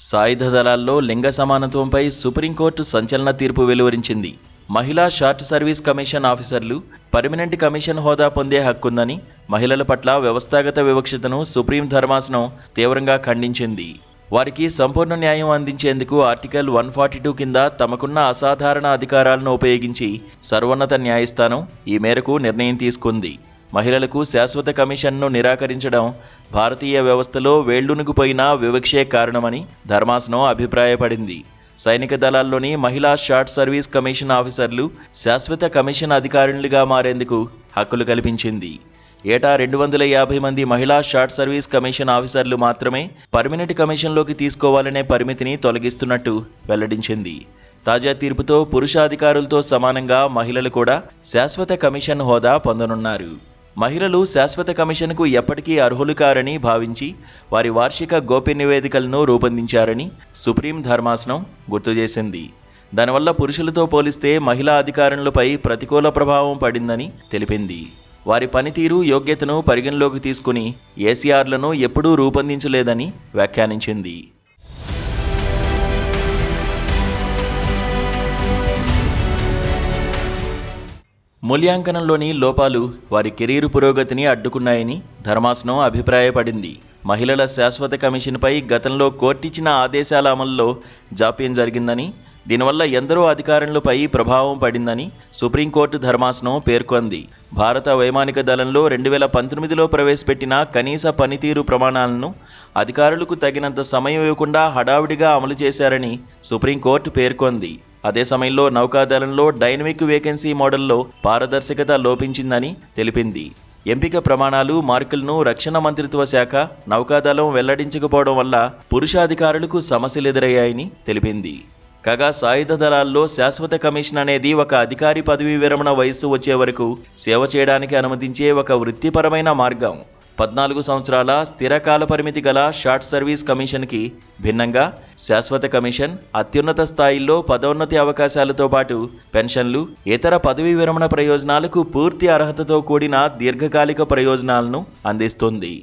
సాయుధ దళాల్లో లింగ సమానత్వంపై సుప్రీంకోర్టు సంచలన తీర్పు వెలువరించింది. మహిళా షార్ట్ సర్వీస్ కమిషన్ ఆఫీసర్లు పర్మనెంట్ కమిషన్ హోదా పొందే హక్కుందని, మహిళల పట్ల వ్యవస్థాగత వివక్షతను సుప్రీం ధర్మాసనం తీవ్రంగా ఖండించింది. వారికి సంపూర్ణ న్యాయం అందించేందుకు ఆర్టికల్ 142 కింద తమకున్న అసాధారణ అధికారాలను ఉపయోగించి సర్వోన్నత న్యాయస్థానం ఈ మేరకు నిర్ణయం తీసుకుంది. మహిళలకు శాశ్వత కమిషన్ను నిరాకరించడం భారతీయ వ్యవస్థలో వేళ్లునుకుపోయిన వివక్షే కారణమని ధర్మాసనం అభిప్రాయపడింది. సైనిక దళాల్లోని మహిళా షార్ట్ సర్వీస్ కమిషన్ ఆఫీసర్లు శాశ్వత కమిషన్ అధికారులుగా మారేందుకు హక్కులు కల్పించింది. ఏటా 250 మంది మహిళా షార్ట్ సర్వీస్ కమిషన్ ఆఫీసర్లు మాత్రమే పర్మనెంట్ కమిషన్లోకి తీసుకోవాలనే పరిమితిని తొలగిస్తున్నట్టు వెల్లడించింది. తాజా తీర్పుతో పురుష అధికారులతో సమానంగా మహిళలు కూడా శాశ్వత కమిషన్ హోదా పొందనున్నారు. మహిళలు శాశ్వత కమిషన్కు ఎప్పటికీ అర్హులు కారని భావించి వారి వార్షిక గోప్య నివేదికలను రూపొందించారని సుప్రీం ధర్మాసనం గుర్తు చేసింది. దానివల్ల పురుషులతో పోలిస్తే మహిళా అధికారులపై ప్రతికూల ప్రభావం పడిందని తెలిపింది. వారి పనితీరు, యోగ్యతను పరిగణలోకి తీసుకుని ఏసీఆర్లను ఎప్పుడూ రూపొందించలేదని వ్యాఖ్యానించింది. మూల్యాంకనంలోని లోపాలు వారి కెరీర్ పురోగతిని అడ్డుకున్నాయని ధర్మాసనం అభిప్రాయపడింది. మహిళల శాశ్వత కమిషన్పై గతంలో కోర్టిచ్చిన ఆదేశాల అమల్లో జాప్యం జరిగిందని, దీనివల్ల ఎందరో అధికారులపై ప్రభావం పడిందని సుప్రీంకోర్టు ధర్మాసనం పేర్కొంది. భారత వైమానిక దళంలో 2019లో ప్రవేశపెట్టిన కనీస పనితీరు ప్రమాణాలను అధికారులకు తగినంత సమయం ఇవ్వకుండా హడావిడిగా అమలు చేశారని సుప్రీంకోర్టు పేర్కొంది. అదే సమయంలో నౌకాదళంలో డైనమిక్ వేకెన్సీ మోడల్లో పారదర్శకత లోపించిందని తెలిపింది. ఎంపిక ప్రమాణాలు, మార్కులను రక్షణ మంత్రిత్వ శాఖ, నౌకాదళం వెల్లడించకపోవడం వల్ల పురుషాధికారులకు సమస్యలు ఎదురయ్యాయని తెలిపింది. కాగా సాయుధ దళాల్లో శాశ్వత కమిషన్ అనేది ఒక అధికారి పదవీ విరమణ వయస్సు వచ్చే వరకు సేవ చేయడానికి అనుమతించే ఒక వృత్తిపరమైన మార్గం. 14 సంవత్సరాల స్థిర కాల పరిమితి గల షార్ట్ సర్వీస్ కమిషన్కి భిన్నంగా శాశ్వత కమిషన్ అత్యున్నత స్థాయిల్లో పదోన్నతి అవకాశాలతో పాటు పెన్షన్లు, ఇతర పదవీ విరమణ ప్రయోజనాలకు పూర్తి అర్హతతో కూడిన దీర్ఘకాలిక ప్రయోజనాలను అందిస్తుంది.